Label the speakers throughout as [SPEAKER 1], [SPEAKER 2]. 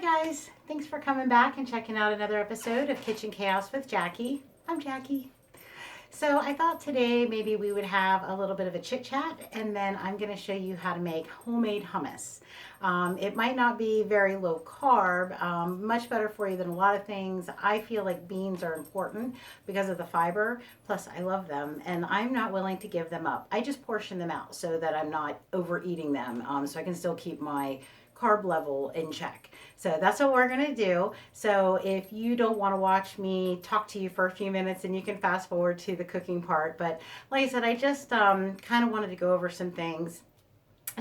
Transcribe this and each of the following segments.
[SPEAKER 1] guys, thanks for coming back and checking out another episode of Kitchen Chaos with Jackie. I'm Jackie. So I thought today maybe we would have a little bit of a chit chat, and then I'm going to show you how to make homemade hummus. It might not be very low carb, much better for you than a lot of things. I feel like beans are important because of the fiber, plus I love them and I'm not willing to give them up. I just portion them out so that I'm not overeating them, so I can still keep my carb level in check. So that's what we're going to do. So if you don't want to watch me talk to you for a few minutes, then you can fast forward to the cooking part. But like I said, I just kind of wanted to go over some things.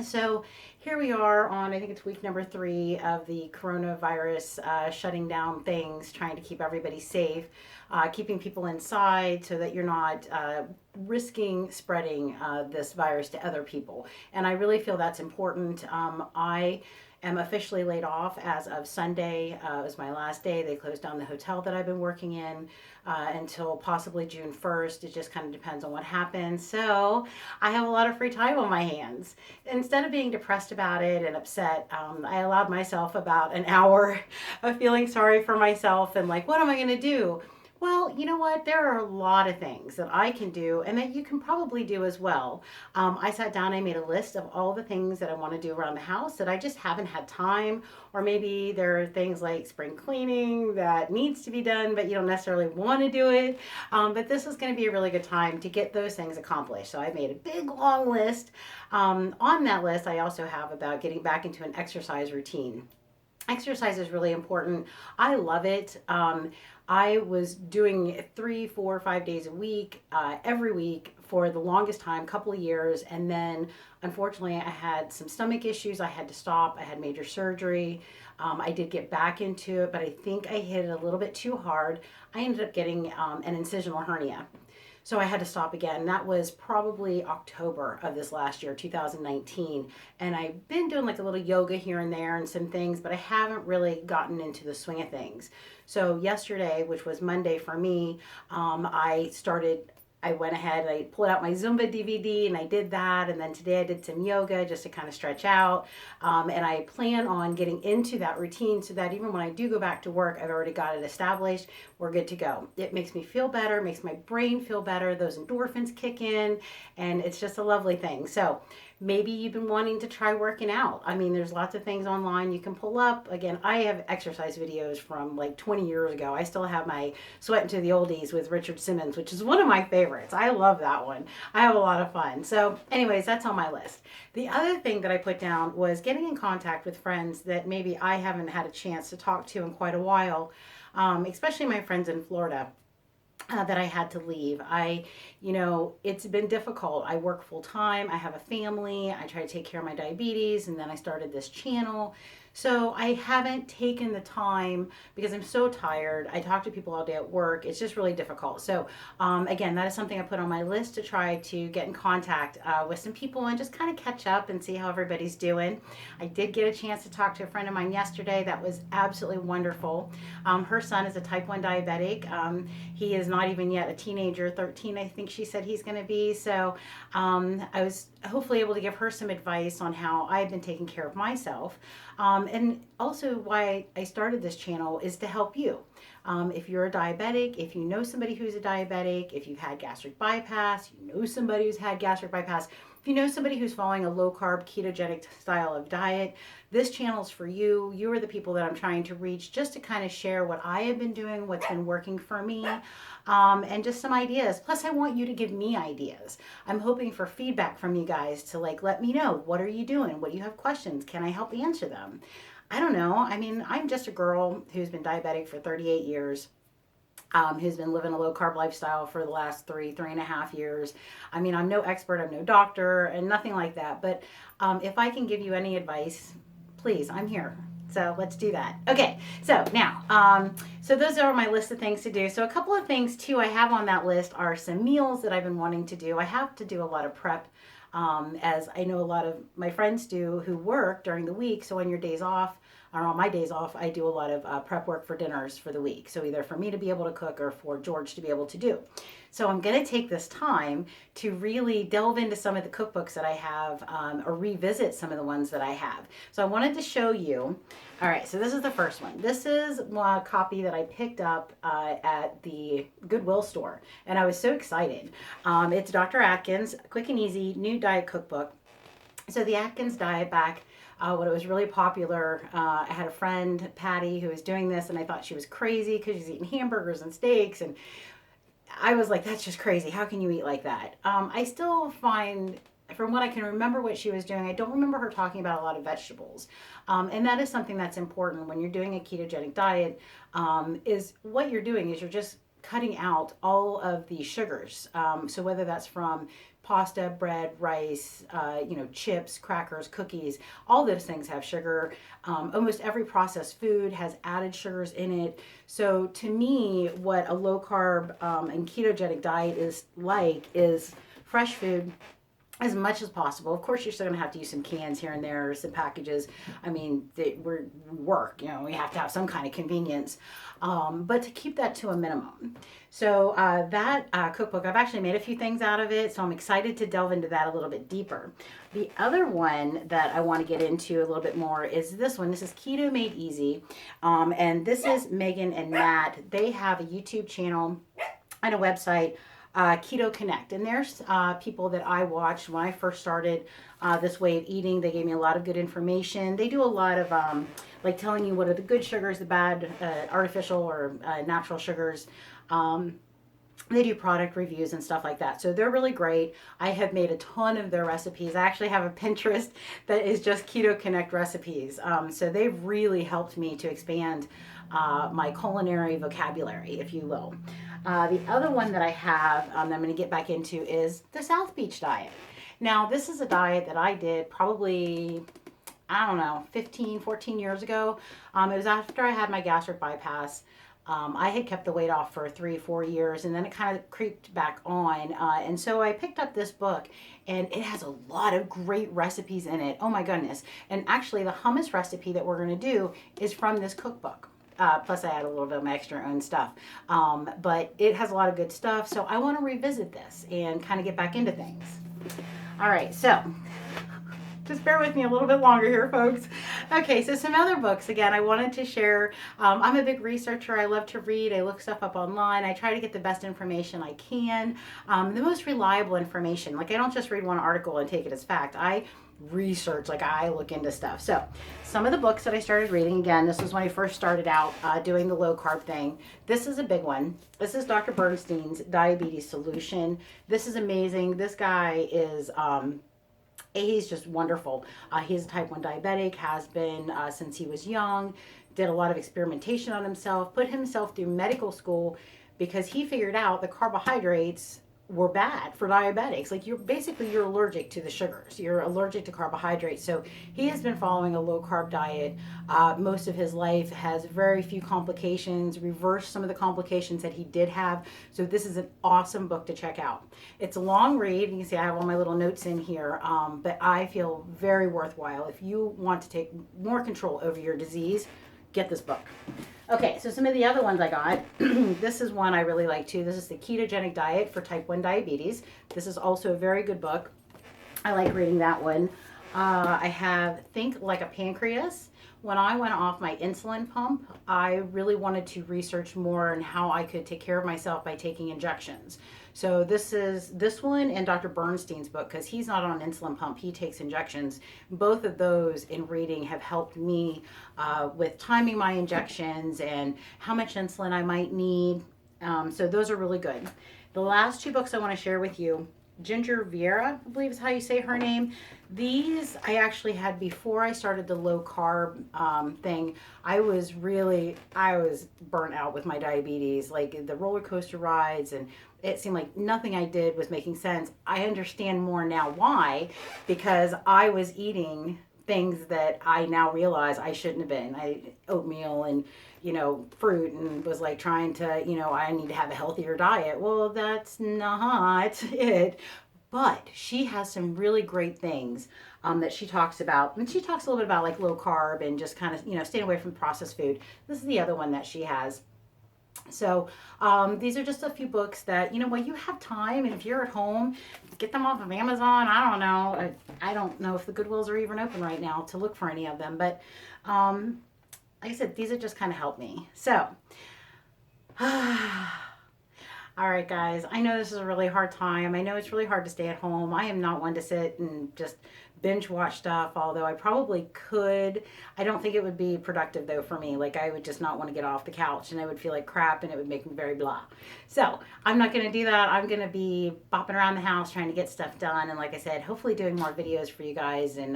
[SPEAKER 1] So here we are on, I think it's week number 3 of the coronavirus shutting down things, trying to keep everybody safe, keeping people inside so that you're not risking spreading this virus to other people. And I really feel that's important. I am officially laid off as of Sunday. It was my last day. They closed down the hotel that I've been working in until possibly June 1st. It just kind of depends on what happens. So I have a lot of free time on my hands. Instead of being depressed about it and upset, I allowed myself about an hour of feeling sorry for myself and like, what am I going to do? Well, you know what? There are a lot of things that I can do and that you can probably do as well. I sat down, I made a list of all the things that I want to do around the house that I just haven't had time, or maybe there are things like spring cleaning that needs to be done, but you don't necessarily want to do it. But this is going to be a really good time to get those things accomplished. So I made a big, long list. On that list, I also have about getting back into an exercise routine. Exercise is really important. I love it. I was doing 3, 4, 5 days a week, every week for the longest time, couple of years. And then unfortunately I had some stomach issues. I had to stop. I had major surgery. I did get back into it, but I think I hit it a little bit too hard. I ended up getting an incisional hernia. So I had to stop again. That was probably October of this last year, 2019. And I've been doing like a little yoga here and there and some things, but I haven't really gotten into the swing of things. So yesterday, which was Monday for me, I went ahead, I pulled out my Zumba DVD and I did that. And then today I did some yoga just to kind of stretch out. And I plan on getting into that routine so that even when I do go back to work, I've already got it established. We're good to go. It makes me feel better, makes my brain feel better. Those endorphins kick in and it's just a lovely thing. So maybe you've been wanting to try working out. I mean, there's lots of things online you can pull up. Again, I have exercise videos from like 20 years ago. I still have my Sweat into the Oldies with Richard Simmons, which is one of my favorites. I love that one. I have a lot of fun. So anyways, that's on my list. The other thing that I put down was getting in contact with friends that maybe I haven't had a chance to talk to in quite a while, especially my friends in Florida. That I had to leave. It's been difficult. I work full time. I have a family. I try to take care of my diabetes, and then I started this channel. So I haven't taken the time because I'm so tired. I talk to people all day at work. It's just really difficult. So again, that is something I put on my list to try to get in contact with some people and just kind of catch up and see how everybody's doing. I did get a chance to talk to a friend of mine yesterday. That was absolutely wonderful. Her son is a type 1 diabetic. He is not even yet a teenager, 13 I think she said he's going to be. So I was hopefully able to give her some advice on how I've been taking care of myself. And also why I started this channel is to help you. If you're a diabetic, if you know somebody who's a diabetic, if you've had gastric bypass, you know somebody who's had gastric bypass, if you know somebody who's following a low carb ketogenic style of diet, this channel's for you. You are the people that I'm trying to reach just to kind of share what I have been doing, what's been working for me, and just some ideas. Plus, I want you to give me ideas. I'm hoping for feedback from you guys to let me know, what are you doing? What do you have questions? Can I help answer them? I don't know. I mean, I'm just a girl who's been diabetic for 38 years. Who's been living a low carb lifestyle for the last 3.5 years. I mean, I'm no expert, I'm no doctor, and nothing like that. But if I can give you any advice, please, I'm here. So let's do that. Okay, so now, so those are my list of things to do. So a couple of things too I have on that list are some meals that I've been wanting to do. I have to do a lot of prep, as I know a lot of my friends do who work during the week. So on your days off, or on my days off, I do a lot of prep work for dinners for the week. So either for me to be able to cook or for George to be able to do. So I'm going to take this time to really delve into some of the cookbooks that I have, or revisit some of the ones that I have. So I wanted to show you All right, so this is the first one. This is a copy that I picked up at the Goodwill store, and I was so excited. It's Dr. Atkins, Quick and Easy New Diet Cookbook. So the Atkins diet back when it was really popular, I had a friend, Patty, who was doing this, and I thought she was crazy because she's eating hamburgers and steaks, and I was like, that's just crazy. How can you eat like that? I still find, from what I can remember what she was doing, I don't remember her talking about a lot of vegetables. And that is something that's important when you're doing a ketogenic diet, is what you're doing is you're just cutting out all of the sugars. So whether that's from pasta, bread, rice, chips, crackers, cookies, all those things have sugar. Almost every processed food has added sugars in it. So to me, what a low carb and ketogenic diet is like is fresh food as much as possible. Of course, you're still going to have to use some cans here and there, some packages. I mean, we work, we have to have some kind of convenience, but to keep that to a minimum. So that cookbook, I've actually made a few things out of it, so I'm excited to delve into that a little bit deeper. The other one that I want to get into a little bit more is this one. This is Keto Made Easy, and this is Megan and Matt. They have a YouTube channel and a website, Keto Connect, and there's people that I watched when I first started this way of eating. They gave me a lot of good information. They do a lot of like telling you what are the good sugars, the bad artificial or natural sugars. They do product reviews and stuff like that. So they're really great. I have made a ton of their recipes. I actually have a Pinterest that is just Keto Connect recipes. So they've really helped me to expand my culinary vocabulary, if you will. The other one that I have that I'm going to get back into is the South Beach Diet. Now, this is a diet that I did probably, I don't know, 15, 14 years ago. It was after I had my gastric bypass. I had kept the weight off for 3-4 years, and then it kind of creeped back on. And so I picked up this book, and it has a lot of great recipes in it. Oh my goodness. And actually, the hummus recipe that we're going to do is from this cookbook. Plus, I add a little bit of my extra own stuff. But it has a lot of good stuff, so I want to revisit this and kind of get back into things. All right, so just bear with me a little bit longer here, folks. Okay, so some other books. Again, I wanted to share. I'm a big researcher. I love to read. I look stuff up online. I try to get the best information I can, the most reliable information. Like, I don't just read one article and take it as fact. I research, like I look into stuff. So some of the books that I started reading, again, this was when I first started out doing the low carb thing. This is a big one. This is Dr. Bernstein's Diabetes Solution. This is amazing. This guy is he's just wonderful. He's a type 1 diabetic, has been since he was young, did a lot of experimentation on himself, put himself through medical school because he figured out the carbohydrates were bad for diabetics. Like, you're allergic to the sugars. You're allergic to carbohydrates. So he has been following a low carb diet most of his life, has very few complications, reversed some of the complications that he did have. So this is an awesome book to check out. It's a long read. You can see I have all my little notes in here, but I feel very worthwhile. If you want to take more control over your disease, get this book. Okay, so some of the other ones I got. This is one I really like too. This is the Ketogenic Diet for Type 1 Diabetes. This is also a very good book. I like reading that one. I have Think Like a Pancreas. When I went off my insulin pump, I really wanted to research more on how I could take care of myself by taking injections. So this is this one and Dr. Bernstein's book, because he's not on an insulin pump, he takes injections. Both of those in reading have helped me with timing my injections and how much insulin I might need. So those are really good. The last two books I want to share with you, Ginger Vieira, I believe is how you say her name. These I actually had before I started the low carb thing. I was burnt out with my diabetes, like the roller coaster rides, and it seemed like nothing I did was making sense. I understand more now why, because I was eating things that I now realize I shouldn't have been. Oatmeal and fruit, and was like trying to, I need to have a healthier diet. Well, that's not it. But she has some really great things that she talks about. And she talks a little bit about like low carb and just kind of, staying away from processed food. This is the other one that she has. So these are just a few books that, when you have time and if you're at home, get them off of Amazon. I don't know. I don't know if the Goodwills are even open right now to look for any of them. But like I said, these have just kind of helped me. So, all right, guys, I know this is a really hard time. I know it's really hard to stay at home. I am not one to sit and just binge watch stuff, although I probably could. I don't think it would be productive, though, for me. Like, I would just not want to get off the couch, and I would feel like crap, and it would make me very blah. So, I'm not going to do that. I'm going to be bopping around the house trying to get stuff done, and like I said, hopefully doing more videos for you guys and,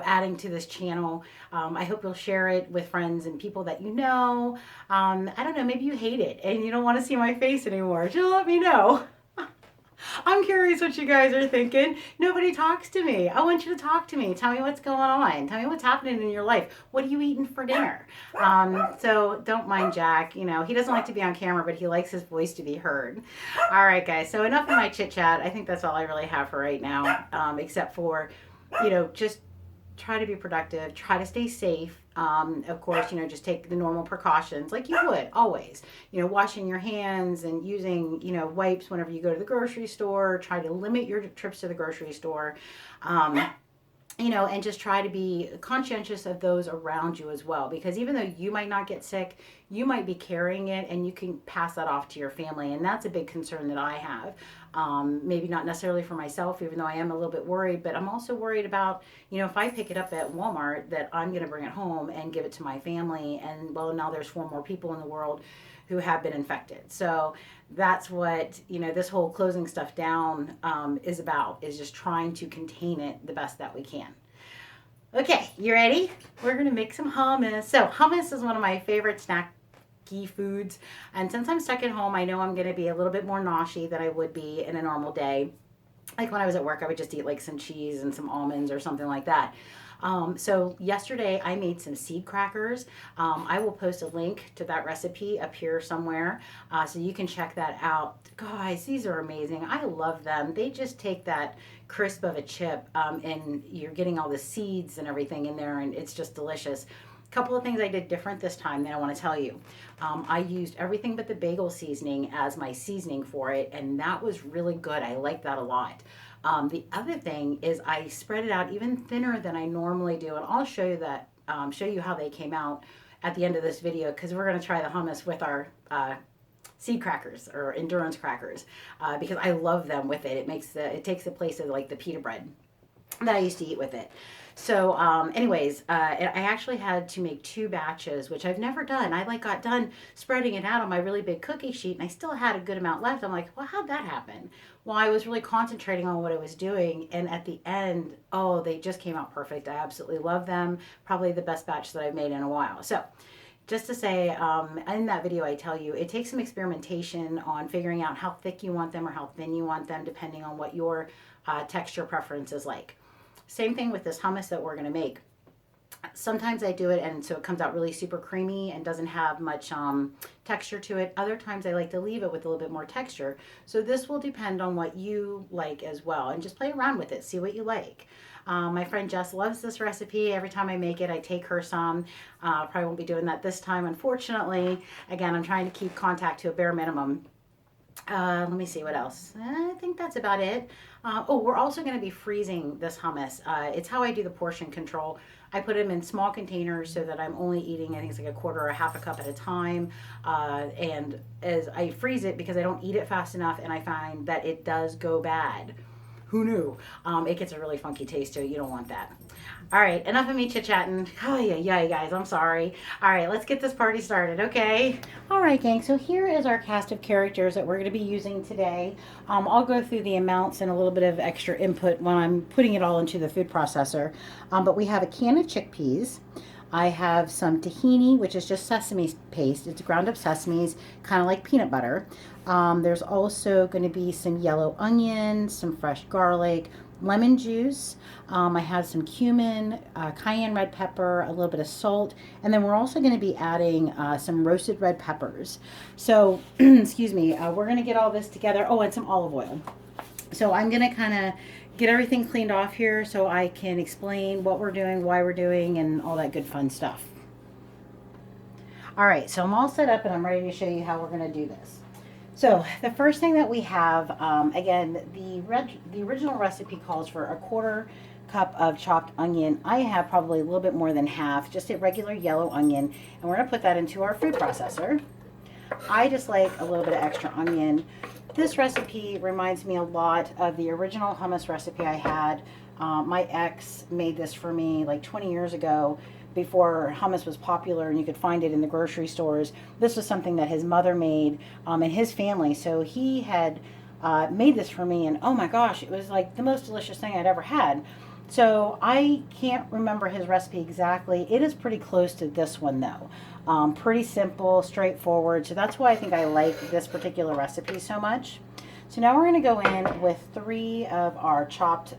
[SPEAKER 1] adding to this channel. I hope you'll share it with friends and people that you know. I don't know, maybe you hate it, and you don't want to see my face anymore. Just let me know. I'm curious what you guys are thinking. Nobody talks to me. I want you to talk to me. Tell me what's going on. Tell me what's happening in your life. What are you eating for dinner? So don't mind Jack. He doesn't like to be on camera, but he likes his voice to be heard. All right, guys. So enough of my chit chat. I think that's all I really have for right now, except for, just try to be productive, try to stay safe. Of course, just take the normal precautions like you would always, washing your hands and using, wipes whenever you go to the grocery store. Try to limit your trips to the grocery store. And just try to be conscientious of those around you as well. Because even though you might not get sick, you might be carrying it and you can pass that off to your family. And that's a big concern that I have. Maybe not necessarily for myself, even though I am a little bit worried, but I'm also worried about, if I pick it up at Walmart, that I'm going to bring it home and give it to my family. And well, now there's 4 more people in the world who have been infected. So that's what, this whole closing stuff down is about, is just trying to contain it the best that we can. Okay, you ready? We're going to make some hummus. So hummus is one of my favorite snacky foods. And since I'm stuck at home, I know I'm going to be a little bit more noshy than I would be in a normal day. Like when I was at work, I would just eat like some cheese and some almonds or something like that. So yesterday I made some seed crackers. I will post a link to that recipe up here somewhere, so you can check that out. Guys, these are amazing. I love them. They just take that crisp of a chip, and you're getting all the seeds and everything in there, and it's just delicious. Couple of things I did different this time that I want to tell you. I used everything but the bagel seasoning as my seasoning for it, and that was really good. I like that a lot. The other thing is I spread it out even thinner than I normally do, and I'll show you that, show you how they came out at the end of this video, because we're going to try the hummus with our seed crackers or endurance crackers, because I love them with it. It takes the place of like the pita bread that I used to eat with it. So anyways, I actually had to make 2 batches, which I've never done. I got done spreading it out on my really big cookie sheet, and I still had a good amount left. I'm like, well, how'd that happen? Well, I was really concentrating on what I was doing, and at the end, they just came out perfect. I absolutely love them. Probably the best batch that I've made in a while. So just to say, in that video, I tell you, it takes some experimentation on figuring out how thick you want them or how thin you want them, depending on what your texture preference is like. Same thing with this hummus that we're going to make. Sometimes I do it and so it comes out really super creamy and doesn't have much texture to it. Other times I like to leave it with a little bit more texture. So this will depend on what you like as well, and just play around with it, see what you like. My friend Jess loves this recipe. Every time I make it, I take her some. Probably won't be doing that this time, unfortunately. Again, I'm trying to keep contact to a bare minimum. Let me see what else. I think that's about it. We're also going to be freezing this hummus. It's how I do the portion control. I put them in small containers so that I'm only eating, I think it's like a quarter or half a cup at a time. And as I freeze it, because I don't eat it fast enough, and I find that it does go bad. Who knew? It gets a really funky taste to it. You don't want that. All right, enough of me chit-chatting. Oh, yeah, guys, I'm sorry. All right, let's get this party started, okay? All right, gang, so here is our cast of characters that we're going to be using today. I'll go through the amounts and a little bit of extra input when I'm putting it all into the food processor. But we have a can of chickpeas. I have some tahini, which is just sesame paste. It's ground up sesames, kind of like peanut butter. There's also going to be some yellow onion, some fresh garlic, lemon juice. I have some cumin, cayenne red pepper, a little bit of salt, and then we're also going to be adding some roasted red peppers. So, excuse me, we're going to get all this together. Oh, and some olive oil. So I'm going to kind of get everything cleaned off here so I can explain what we're doing, why we're doing, and all that good fun stuff. All right, so I'm all set up and I'm ready to show you how we're going to do this. So the first thing that we have, again, the original recipe calls for a quarter cup of chopped onion. I have probably a little bit more than half, just a regular yellow onion, and we're going to put that into our food processor. I just like a little bit of extra onion. This recipe reminds me a lot of the original hummus recipe I had. My ex made this for me like 20 years ago, before hummus was popular and you could find it in the grocery stores. This was something that his mother made and his family. So he had made this for me, and oh my gosh, it was like the most delicious thing I'd ever had. So I can't remember his recipe exactly. It is pretty close to this one though. Pretty simple, straightforward. So that's why I think I like this particular recipe so much. So now we're going to go in with 3 of our chopped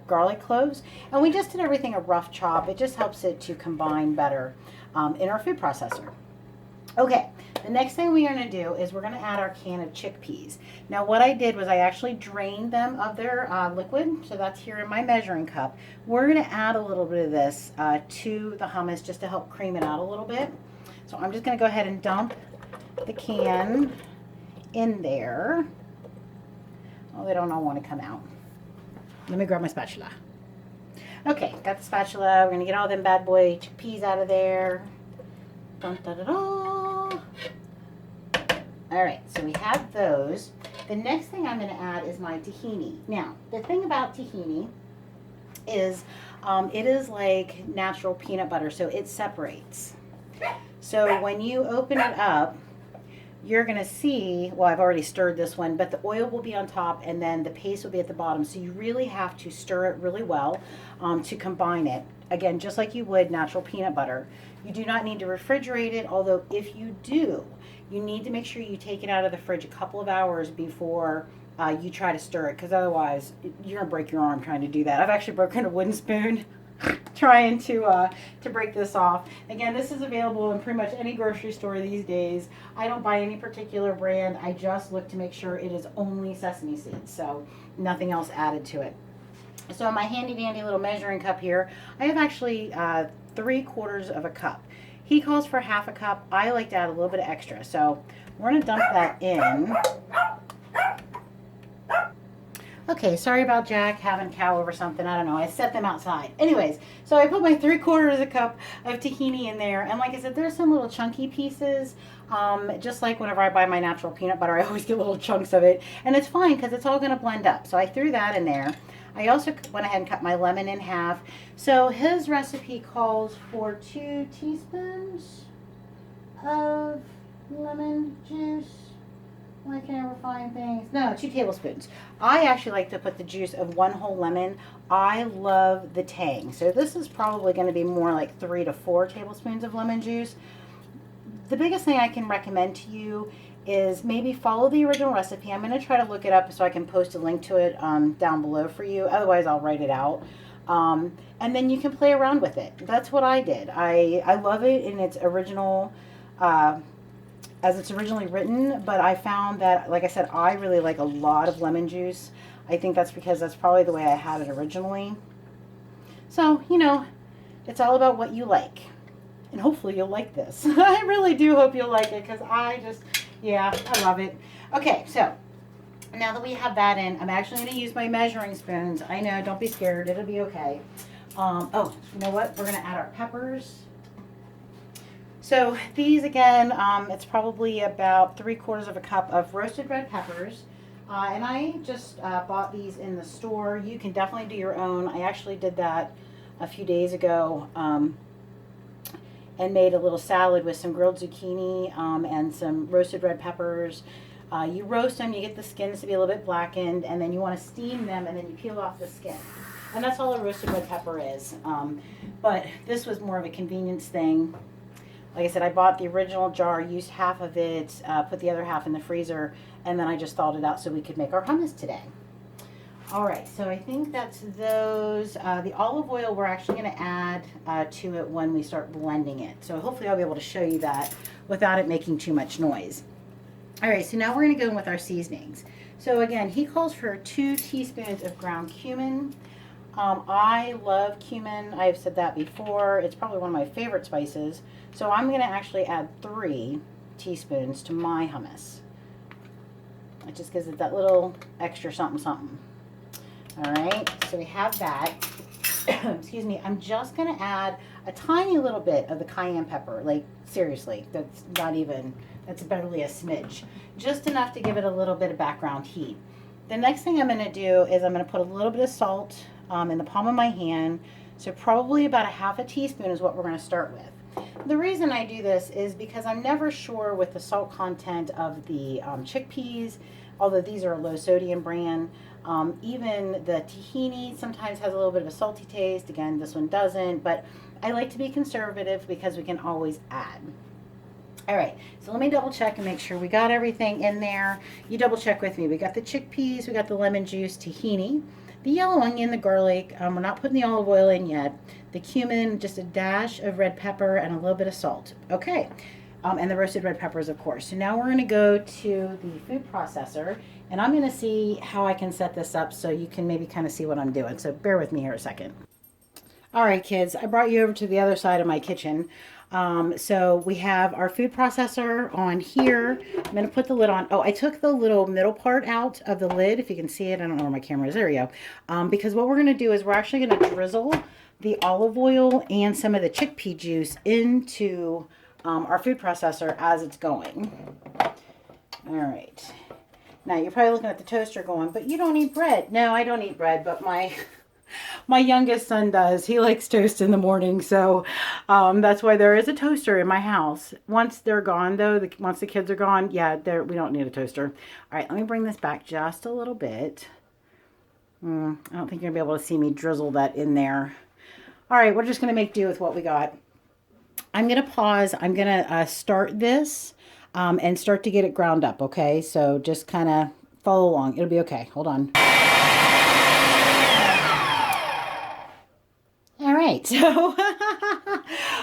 [SPEAKER 1] garlic cloves. And we just did everything a rough chop. It just helps it to combine better in our food processor. Okay, the next thing we're going to do is we're going to add our can of chickpeas. Now what I did was I actually drained them of their liquid. So that's here in my measuring cup. We're going to add a little bit of this to the hummus just to help cream it out a little bit. So I'm just going to go ahead and dump the can in there. Oh, they don't all want to come out. Let me grab my spatula. Okay, got the spatula. We're going to get all them bad boy chickpeas out of there. Dun, da, da, da. All right, so we have those. The next thing I'm going to add is my tahini. Now, the thing about tahini is it is like natural peanut butter, so it separates. So when you open it up, you're going to see, well, I've already stirred this one, but the oil will be on top and then the paste will be at the bottom. So you really have to stir it really well to combine it. Again, just like you would natural peanut butter. You do not need to refrigerate it, although if you do, you need to make sure you take it out of the fridge a couple of hours before you try to stir it, because otherwise you're going to break your arm trying to do that. I've actually broken a wooden spoon trying to break this off. Again, this is available in pretty much any grocery store these days. I don't buy any particular brand. I just look to make sure it is only sesame seeds, so nothing else added to it. So in my handy dandy little measuring cup here, I have actually 3/4 of a cup. He calls for half a cup. I like to add a little bit of extra, so we're going to dump that in. Okay, sorry about Jack having cow over something. I don't know. I set them outside. Anyways, so I put my 3/4 of a cup of tahini in there. And like I said, there's some little chunky pieces. Just like whenever I buy my natural peanut butter, I always get little chunks of it. And it's fine because it's all going to blend up. So I threw that in there. I also went ahead and cut my lemon in half. So his recipe calls for 2 teaspoons of lemon juice. Why can't I never find things? No, 2 tablespoons. I actually like to put the juice of 1 whole lemon. I love the tang. So this is probably going to be more like 3 to 4 tablespoons of lemon juice. The biggest thing I can recommend to you is maybe follow the original recipe. I'm going to try to look it up so I can post a link to it down below for you. Otherwise, I'll write it out. And then you can play around with it. That's what I did. I love it in its original as it's originally written, but I found that, like I said, I really like a lot of lemon juice. I think that's because that's probably the way I had it originally. So, you know, it's all about what you like. And hopefully you'll like this. I really do hope you'll like it because yeah, I love it. Okay, so now that we have that in, I'm actually going to use my measuring spoons. I know, don't be scared. It'll be okay. Oh, you know what? We're going to add our peppers. So these again, it's probably about 3/4 of a cup of roasted red peppers. And I just bought these in the store. You can definitely do your own. I actually did that a few days ago and made a little salad with some grilled zucchini and some roasted red peppers. You roast them, you get the skins to be a little bit blackened, and then you want to steam them, and then you peel off the skin. And that's all a roasted red pepper is. But this was more of a convenience thing. Like I said, I bought the original jar, used half of it, put the other half in the freezer, and then I just thawed it out so we could make our hummus today. All right, so I think that's those. The olive oil we're actually going to add to it when we start blending it. So hopefully I'll be able to show you that without it making too much noise. All right, so now we're going to go in with our seasonings. So again, he calls for 2 teaspoons of ground cumin. I love cumin. I've said that before. It's probably one of my favorite spices. So I'm going to actually add 3 teaspoons to my hummus. It just gives it that little extra something something. All right, so we have that. excuse me, I'm just going to add a tiny little bit of the cayenne pepper. Like, seriously, that's not even, that's barely a smidge. Just enough to give it a little bit of background heat. The next thing I'm going to do is I'm going to put a little bit of salt in the palm of my hand. So probably about a half a teaspoon is what we're going to start with. The reason I do this is because I'm never sure with the salt content of the chickpeas, although these are a low sodium brand. Even the tahini sometimes has a little bit of a salty taste. Again, this one doesn't, but I like to be conservative because we can always add. All right, so let me double check and make sure we got everything in there. You double check with me. We got the chickpeas, we got the lemon juice, tahini, the yellow onion, the garlic. We're not putting the olive oil in yet. The cumin, just a dash of red pepper and a little bit of salt. Okay, and the roasted red peppers, of course. So now we're going to go to the food processor, and I'm going to see how I can set this up so you can maybe kind of see what I'm doing. So bear with me here a second. All right, kids, I brought you over to the other side of my kitchen. So we have our food processor on here. I'm going to put the lid on. Oh, I took the little middle part out of the lid. If you can see it, I don't know where my camera is. There we go. Because what we're going to do is we're actually going to drizzle the olive oil and some of the chickpea juice into our food processor as it's going. All right. Now, you're probably looking at the toaster going, but you don't eat bread. No, I don't eat bread, but my youngest son does. He likes toast in the morning, so that's why there is a toaster in my house. Once they're gone, though, once the kids are gone, yeah, we don't need a toaster. All right, let me bring this back just a little bit. I don't think you're going to be able to see me drizzle that in there. All right, we're just going to make do with what we got. I'm going to pause. I'm going to start this and start to get it ground up, okay? So just kind of follow along. It'll be okay. Hold on. All right, so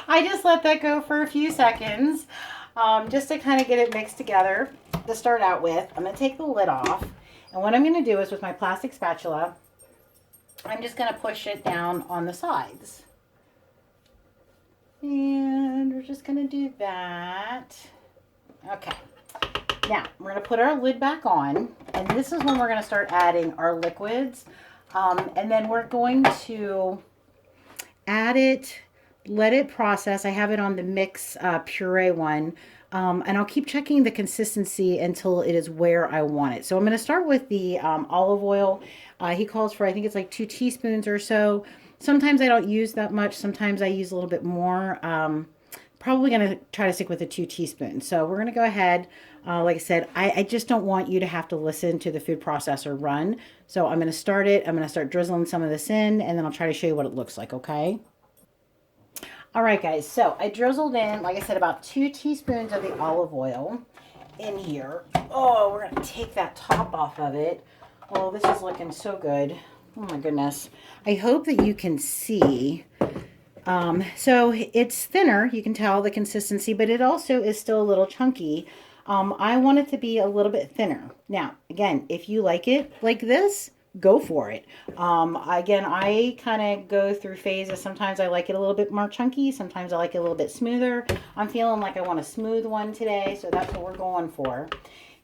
[SPEAKER 1] I just let that go for a few seconds just to kind of get it mixed together to start out with. I'm going to take the lid off, and what I'm going to do is with my plastic spatula, I'm just going to push it down on the sides. And we're just going to do that. Okay. Now, we're going to put our lid back on, and this is when we're going to start adding our liquids. And then we're going to add it, let it process. I have it on the mix puree one. And I'll keep checking the consistency until it is where I want it. So I'm going to start with the olive oil. He calls for, I think it's like 2 teaspoons or so. Sometimes I don't use that much. Sometimes I use a little bit more. Probably going to try to stick with the 2 teaspoons. So we're going to go ahead. Like I said, I just don't want you to have to listen to the food processor run. So I'm going to start it. I'm going to start drizzling some of this in, and then I'll try to show you what it looks like, okay? All right, guys. So I drizzled in, like I said, about 2 teaspoons of the olive oil in here. Oh, we're going to take that top off of it. Oh, this is looking so good. Oh, my goodness. I hope that you can see. So it's thinner. You can tell the consistency, but it also is still a little chunky. I want it to be a little bit thinner. Now, again, if you like it like this, go for it. Again, I kind of go through phases. Sometimes I like it a little bit more chunky. Sometimes I like it a little bit smoother. I'm feeling like I want a smooth one today, so that's what we're going for.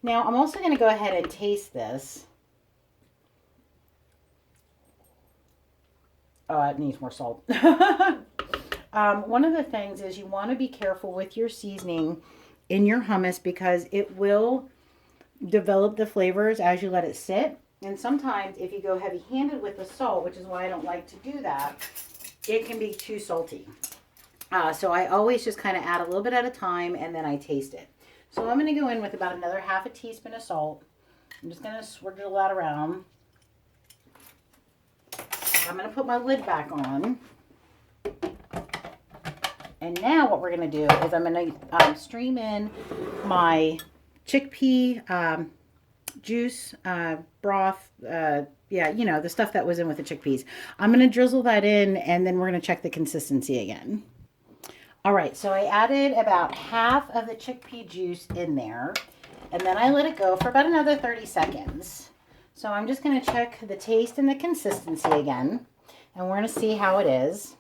[SPEAKER 1] Now, I'm also going to go ahead and taste this. Oh, it needs more salt. One of the things is you want to be careful with your seasoning in your hummus because it will develop the flavors as you let it sit. And sometimes if you go heavy-handed with the salt, which is why I don't like to do that, it can be too salty. So I always just kind of add a little bit at a time and then I taste it. So I'm going to go in with about another half a teaspoon of salt. I'm just going to swirl that around. I'm going to put my lid back on. And now what we're going to do is I'm going to stream in my chickpea juice, broth, yeah, you know, the stuff that was in with the chickpeas. I'm going to drizzle that in, and then we're going to check the consistency again. All right, so I added about half of the chickpea juice in there, and then I let it go for about another 30 seconds. So I'm just going to check the taste and the consistency again, and we're going to see how it is.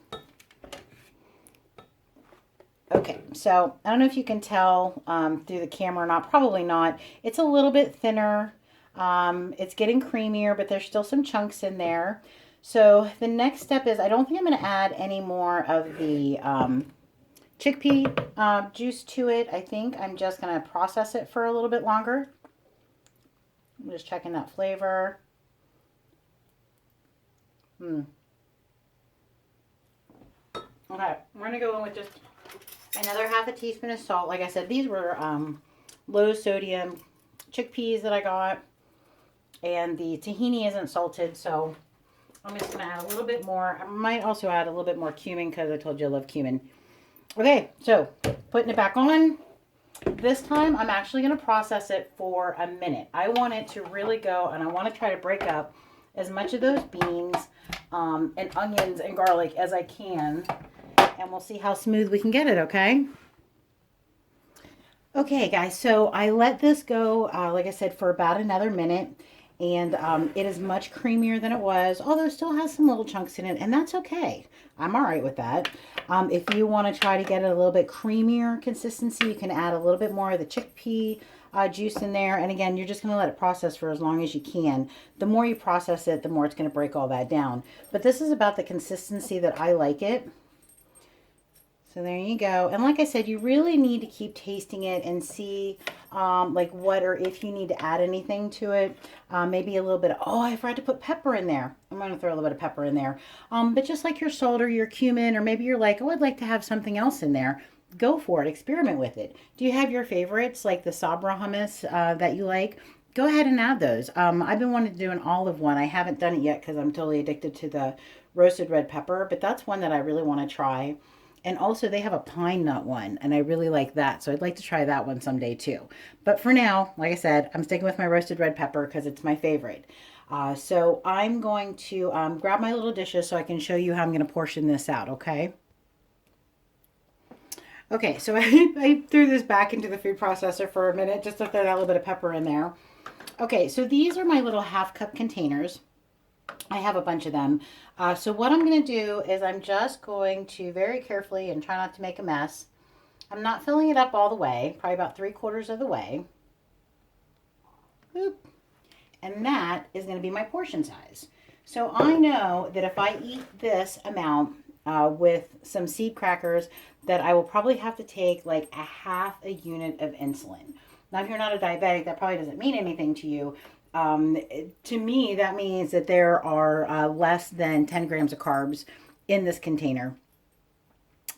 [SPEAKER 1] Okay, so I don't know if you can tell through the camera or not. Probably not. It's a little bit thinner. It's getting creamier, but there's still some chunks in there. So the next step is I don't think I'm going to add any more of the chickpea juice to it. I think I'm just going to process it for a little bit longer. I'm just checking that flavor. Okay, we're going to go in with just another half a teaspoon of salt. Like I said, these were low sodium chickpeas that I got. And the tahini isn't salted, so I'm just going to add a little bit more. I might also add a little bit more cumin because I told you I love cumin. Okay, so putting it back on. This time I'm actually going to process it for a minute. I want it to really go, and I want to try to break up as much of those beans and onions and garlic as I can. And we'll see how smooth we can get it, okay? Okay, guys, so I let this go, like I said, for about another minute. And it is much creamier than it was, although it still has some little chunks in it, and that's okay. I'm all right with that. If you want to try to get it a little bit creamier consistency, you can add a little bit more of the chickpea juice in there. And again, you're just going to let it process for as long as you can. The more you process it, the more it's going to break all that down. But this is about the consistency that I like it. So there you go. And like I said, you really need to keep tasting it and see like what, or if you need to add anything to it. Maybe a little bit of, oh, I forgot to put pepper in there. I'm going to throw a little bit of pepper in there. But just like your salt or your cumin, or maybe you're like, oh, I'd like to have something else in there. Go for it. Experiment with it. Do you have your favorites like the Sabra hummus that you like? Go ahead and add those. I've been wanting to do an olive one. I haven't done it yet because I'm totally addicted to the roasted red pepper. But that's one that I really want to try. And also they have a pine nut one, and I really like that. So I'd like to try that one someday too. But for now, like I said, I'm sticking with my roasted red pepper because it's my favorite. So I'm going to grab my little dishes so I can show you how I'm going to portion this out, okay? Okay, so I threw this back into the food processor for a minute just to throw that little bit of pepper in there. Okay, so these are my little half-cup containers. I have a bunch of them. So what I'm going to do is I'm just going to very carefully and try not to make a mess. I'm not filling it up all the way, probably about 3/4 of the way. Boop. And that is going to be my portion size. So I know that if I eat this amount with some seed crackers, that I will probably have to take like a half a unit of insulin. Now, if you're not a diabetic, that probably doesn't mean anything to you. To me, that means that there are less than 10 grams of carbs in this container.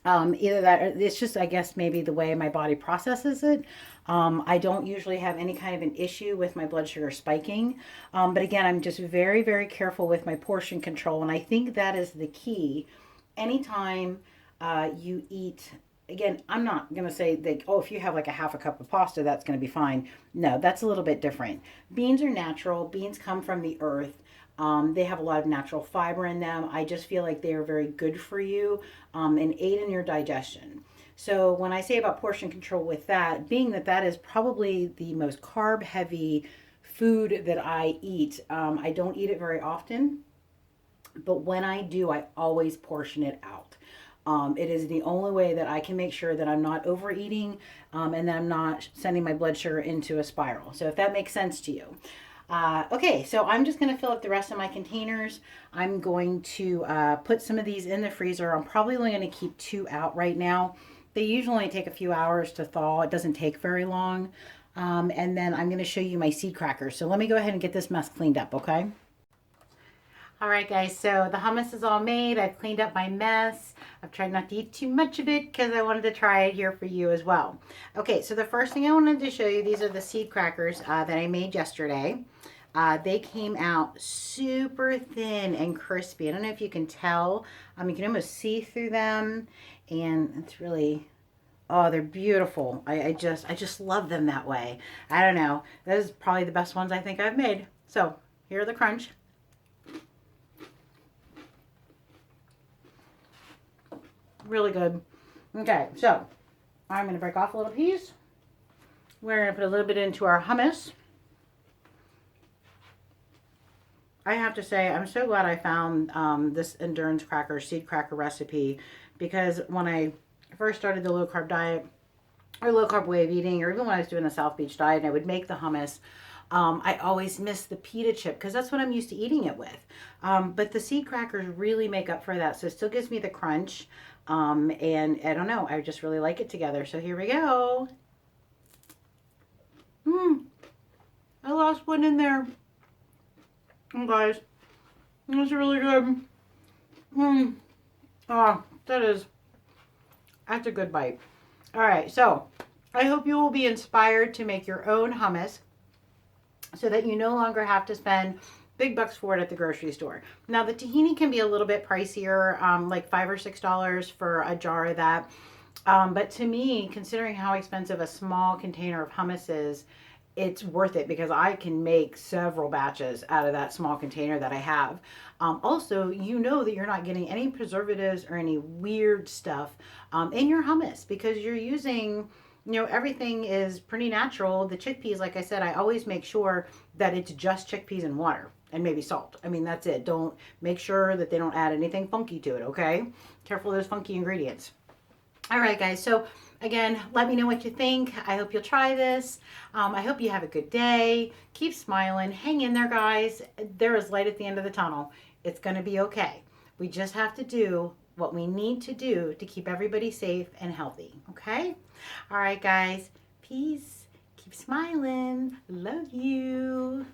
[SPEAKER 1] Either that, or it's just, I guess, maybe the way my body processes it. I don't usually have any kind of an issue with my blood sugar spiking. But again, I'm just very, very careful with my portion control. And I think that is the key. Anytime you eat, again, I'm not going to say that, oh, if you have like a half a cup of pasta, that's going to be fine. No, that's a little bit different. Beans are natural. Beans come from the earth. They have a lot of natural fiber in them. I just feel like they are very good for you and aid in your digestion. So when I say about portion control with that, being that that is probably the most carb heavy food that I eat, I don't eat it very often. But when I do, I always portion it out. It is the only way that I can make sure that I'm not overeating and that I'm not sending my blood sugar into a spiral. So if that makes sense to you. Okay, so I'm just going to fill up the rest of my containers. I'm going to put some of these in the freezer. I'm probably only going to keep 2 out right now. They usually only take a few hours to thaw. It doesn't take very long. And then I'm going to show you my seed crackers. So let me go ahead and get this mess cleaned up, okay? All right, guys, so the hummus is all made. I've cleaned up my mess. I've tried not to eat too much of it because I wanted to try it here for you as well. Okay, so the first thing I wanted to show you, these are the seed crackers that I made yesterday. They came out super thin and crispy. I don't know if you can tell. You can almost see through them, and it's really, oh, they're beautiful. I just love them that way. I don't know. Those are probably the best ones I think I've made. So here are the crunch. Really good. Okay, so I'm going to break off a little piece. We're going to put a little bit into our hummus. I have to say, I'm so glad I found this endurance cracker, seed cracker recipe, because when I first started the low carb diet, or low carb way of eating, or even when I was doing the South Beach diet, and I would make the hummus, I always miss the pita chip because that's what I'm used to eating it with. But the seed crackers really make up for that. So it still gives me the crunch. And I don't know, I just really like it together. So here we go. I lost one in there. Oh, guys, that's really good. Oh, that's a good bite. All right, so I hope you will be inspired to make your own hummus so that you no longer have to spend big bucks for it at the grocery store. Now, the tahini can be a little bit pricier, like $5 or $6 for a jar of that. But to me, considering how expensive a small container of hummus is, it's worth it because I can make several batches out of that small container that I have. Also, you know that you're not getting any preservatives or any weird stuff in your hummus because you're using, everything is pretty natural. The chickpeas, like I said, I always make sure that it's just chickpeas and water and maybe salt. I mean, that's it. Don't make sure that they don't add anything funky to it, okay? Careful of those funky ingredients. All right, guys. So again, let me know what you think. I hope you'll try this. I hope you have a good day. Keep smiling. Hang in there, guys. There is light at the end of the tunnel. It's going to be okay. We just have to do what we need to do to keep everybody safe and healthy. Okay? All right, guys. Peace. Keep smiling. Love you.